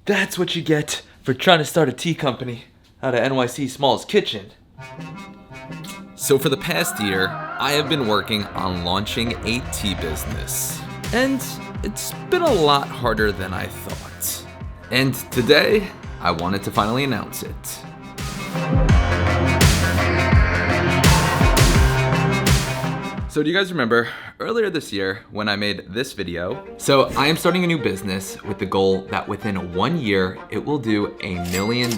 That's what you get for trying to start a tea company out of NYC Small's kitchen. So for the past year, I have been working on launching a tea business. And it's been a lot harder than I thought. And today, I wanted to finally announce it. So do you guys remember earlier this year when I made this video? So I am starting a new business with the goal that within 1 year, it will do $1 million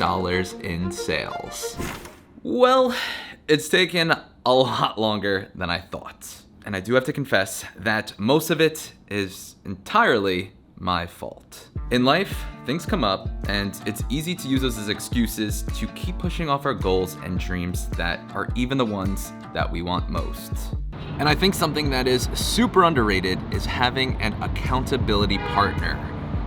in sales. Well, it's taken a lot longer than I thought. And I do have to confess that most of it is entirely my fault. In life, things come up, and it's easy to use those as excuses to keep pushing off our goals and dreams that are even the ones that we want most. And I think something that is super underrated is having an accountability partner.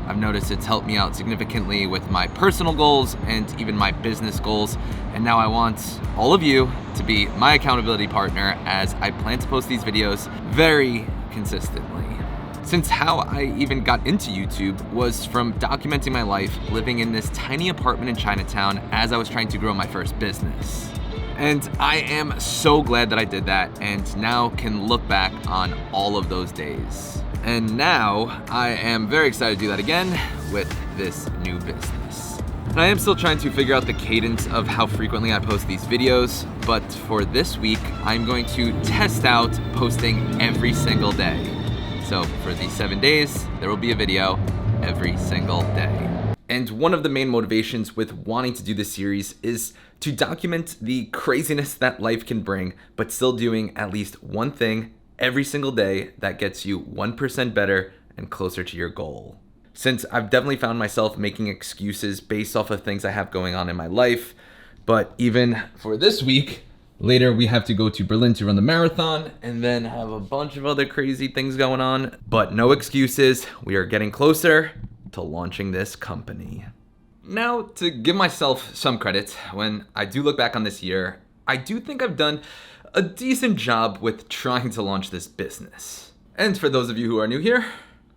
I've noticed it's helped me out significantly with my personal goals and even my business goals. And now I want all of you to be my accountability partner as I plan to post these videos very consistently. Since how I even got into YouTube was from documenting my life living in this tiny apartment in Chinatown as I was trying to grow my first business. And I am so glad that I did that and now can look back on all of those days. And now I am very excited to do that again with this new business. And I am still trying to figure out the cadence of how frequently I post these videos, but for this week, I'm going to test out posting every single day. So for these 7 days, there will be a video every single day. And one of the main motivations with wanting to do this series is to document the craziness that life can bring, but still doing at least one thing every single day that gets you 1% better and closer to your goal. Since I've definitely found myself making excuses based off of things I have going on in my life, but even for this week, later we have to go to Berlin to run the marathon and then have a bunch of other crazy things going on, but no excuses. We are getting closer to launching this company. Now, to give myself some credit, when I do look back on this year, I do think I've done a decent job with trying to launch this business. And for those of you who are new here,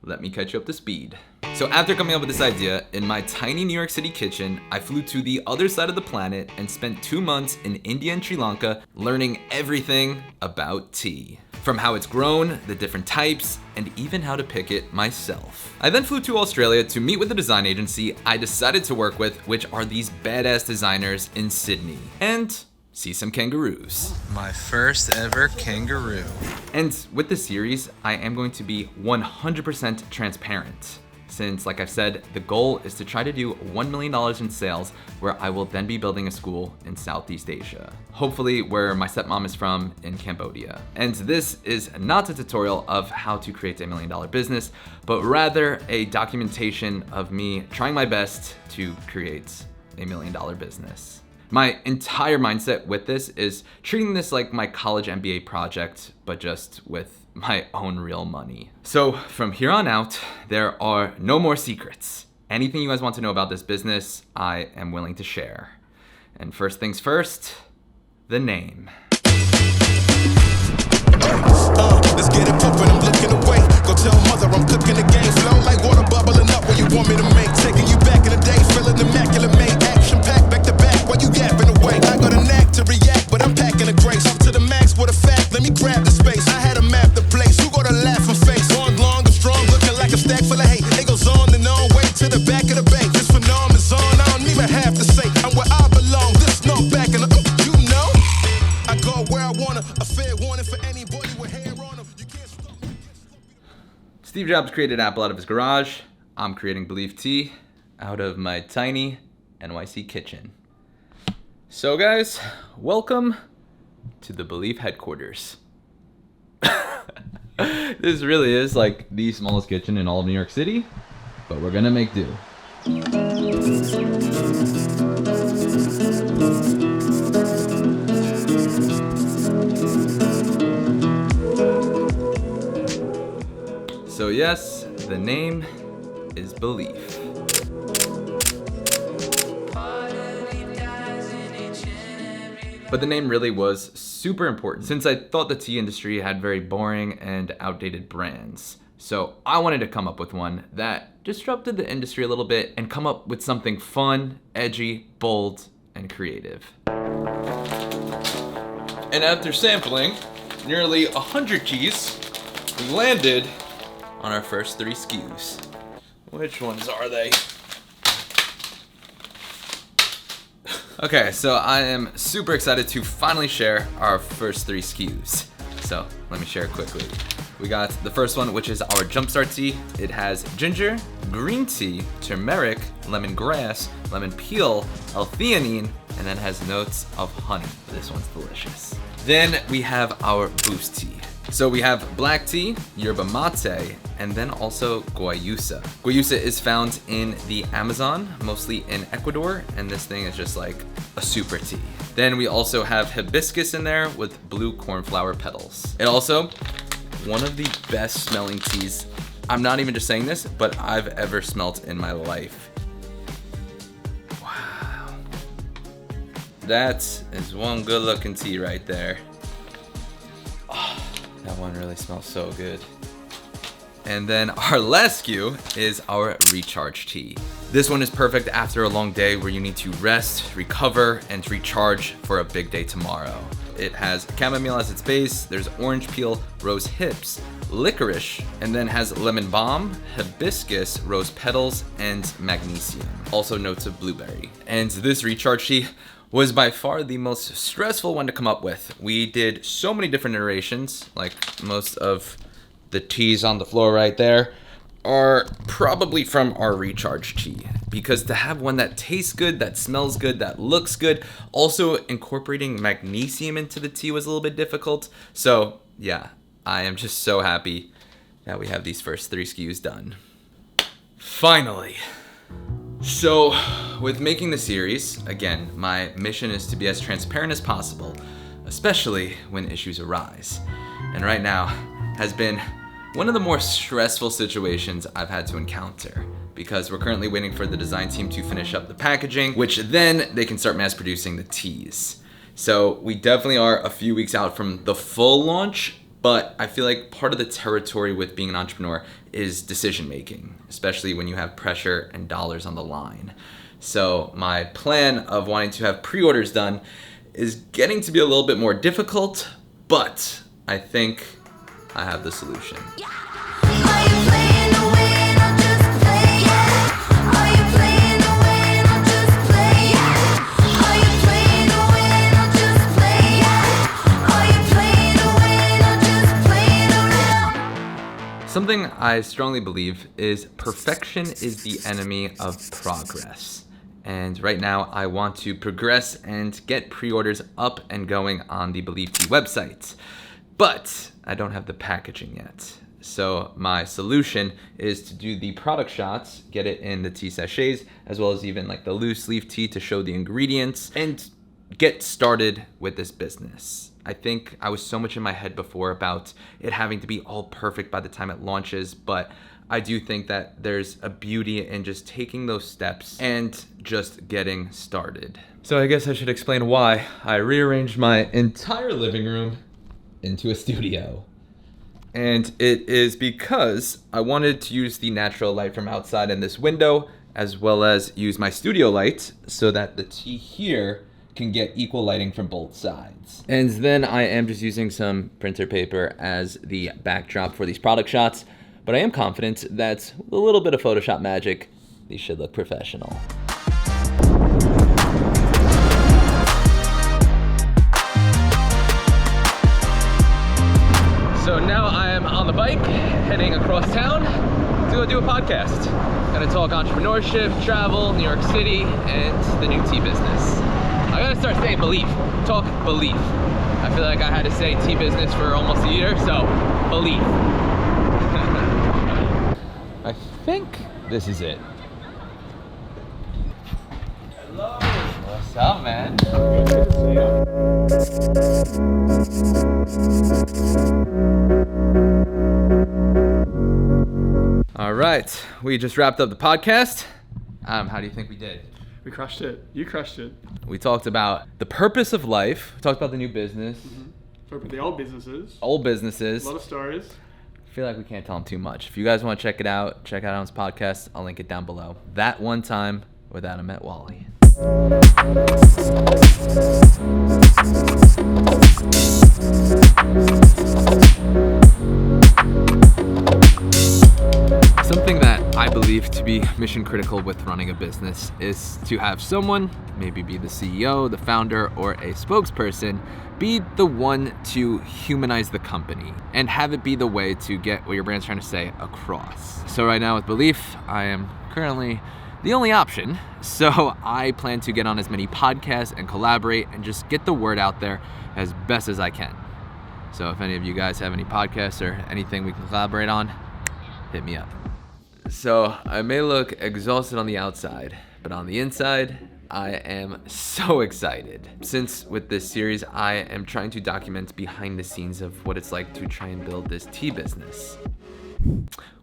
let me catch you up to speed. So after coming up with this idea, in my tiny New York City kitchen, I flew to the other side of the planet and spent 2 months in India and Sri Lanka learning everything about tea. From how it's grown, the different types, and even how to pick it myself. I then flew to Australia to meet with the design agency I decided to work with, which are these badass designers in Sydney. And see some kangaroos. My first ever kangaroo. And with this series, I am going to be 100% transparent. Since, like I've said, the goal is to try to do $1 million in sales, where I will then be building a school in Southeast Asia. Hopefully where my stepmom is from, in Cambodia. And this is not a tutorial of how to create $1 million business, but rather a documentation of me trying my best to create $1 million business. My entire mindset with this is treating this like my college MBA project, but just with my own real money. So from here on out, there are no more secrets. Anything you guys want to know about this business, I am willing to share. And first things first, the name. Let's get it poppin', I'm looking away. Go tell mother I'm cooking the game. Flow like water bubbling up when you want me to make. Taking you back in the day, feeling immaculate, made action packed back to back while you yapping away. I got a knack to react, but I'm packing a grace. Up to the max with a fact, let me grab the space. I had to map the place, you gotta laugh and face. On long and strong, looking like a stack full of hate. It goes on and on, way to the back of the bank. This phenomenon's on, I don't even have to say. I'm where I belong, this no back in the, you know. I go where I wanna, a fair warning for anybody with hair on them. You can't stop. Steve Jobs created Apple out of his garage. I'm creating Believe Tea out of my tiny NYC kitchen. So guys, welcome to the Believe headquarters. This really is like the smallest kitchen in all of New York City, but we're gonna make do. So yes, the name is Belief. But the name really was super important since I thought the tea industry had very boring and outdated brands. So I wanted to come up with one that disrupted the industry a little bit and come up with something fun, edgy, bold, and creative. And after sampling nearly 100 keys, we landed on our first 3 SKUs. Which ones are they? Okay, so I am super excited to finally share our first 3 SKUs. So let me share it quickly. We got the first one, which is our Jumpstart tea. It has ginger, green tea, turmeric, lemongrass, lemon peel, L-theanine, and then has notes of honey. This one's delicious. Then we have our Boost tea. So we have black tea, yerba mate, and then also guayusa. Guayusa is found in the Amazon, mostly in Ecuador, and this thing is just like a super tea. Then we also have hibiscus in there with blue cornflower petals. And also, one of the best smelling teas, I'm not even just saying this, but I've ever smelt in my life. Wow. That is one good looking tea right there. That one really smells so good. And then our last SKU is our recharge tea. This one is perfect after a long day where you need to rest, recover, and recharge for a big day tomorrow. It has chamomile as its base, there's orange peel, rose hips, licorice, and then has lemon balm, hibiscus, rose petals, and magnesium. Also notes of blueberry. And this recharge tea was by far the most stressful one to come up with. We did so many different iterations, like most of the teas on the floor right there are probably from our recharge tea, because to have one that tastes good, that smells good, that looks good, also incorporating magnesium into the tea was a little bit difficult. So yeah, I am just so happy that we have these first 3 SKUs done. Finally. So, with making the series, again, my mission is to be as transparent as possible, especially when issues arise. And right now has been one of the more stressful situations I've had to encounter, because we're currently waiting for the design team to finish up the packaging, which then they can start mass producing the teas. So we definitely are a few weeks out from the full launch, but I feel like part of the territory with being an entrepreneur is decision making, especially when you have pressure and dollars on the line. So my plan of wanting to have pre-orders done is getting to be a little bit more difficult, but I think I have the solution. Something I strongly believe is perfection is the enemy of progress. And right now I want to progress and get pre-orders up and going on the Believe Tea website. But I don't have the packaging yet. So my solution is to do the product shots, get it in the tea sachets, as well as even like the loose leaf tea to show the ingredients, and get started with this business. I think I was so much in my head before about it having to be all perfect by the time it launches, but I do think that there's a beauty in just taking those steps and just getting started. So I guess I should explain why I rearranged my entire living room into a studio. And it is because I wanted to use the natural light from outside in this window, as well as use my studio light so that the tea here can get equal lighting from both sides. And then I am just using some printer paper as the backdrop for these product shots, but I am confident that with a little bit of Photoshop magic, these should look professional. So now I am on the bike, heading across town to go do a podcast. Gonna talk entrepreneurship, travel, New York City, and the new tea business. I gotta start saying belief. Talk belief. I feel like I had to say tea business for almost a year, so belief. I think this is it. Hello. What's up, man? All right, we just wrapped up the podcast. How do you think we did? We crushed it. You crushed it. We talked about the purpose of life. We talked about the new business. Talked about the old businesses. Old businesses. A lot of stories. feel like we can't tell him too much. If you guys want to check it out on his podcast, I'll link it down below. That One Time with Adam at Wally. Something that I believe to be mission critical with running a business is to have someone, maybe be the CEO, the founder, or a spokesperson, be the one to humanize the company and have it be the way to get what your brand's trying to say across. So right now with Belief, I am currently the only option. So I plan to get on as many podcasts and collaborate and just get the word out there as best as I can. So if any of you guys have any podcasts or anything we can collaborate on, hit me up. So I may look exhausted on the outside, but on the inside, I am so excited. Since with this series, I am trying to document behind the scenes of what it's like to try and build this tea business.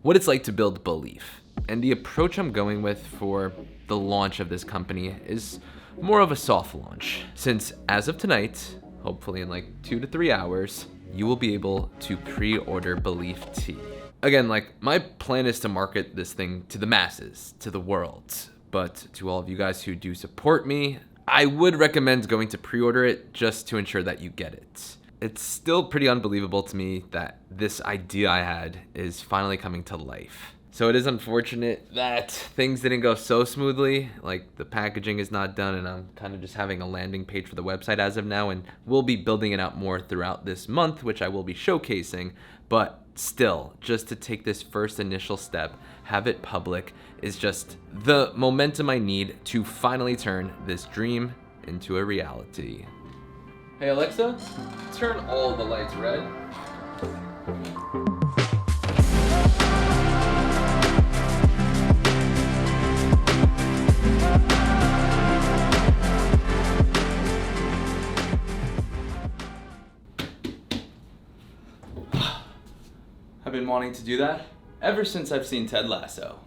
What it's like to build Belief. And the approach I'm going with for the launch of this company is more of a soft launch. Since as of tonight, hopefully in like 2 to 3 hours, you will be able to pre-order Belief tea. Again, like my plan is to market this thing to the masses, to the world. But to all of you guys who do support me, I would recommend going to pre-order it just to ensure that you get it. It's still pretty unbelievable to me that this idea I had is finally coming to life. So it is unfortunate that things didn't go so smoothly, like the packaging is not done and I'm kind of just having a landing page for the website as of now, and we'll be building it out more throughout this month, which I will be showcasing, but still, just to take this first initial step, have it public, is just the momentum I need to finally turn this dream into a reality. Hey Alexa, turn all the lights red. I've been wanting to do that ever since I've seen Ted Lasso.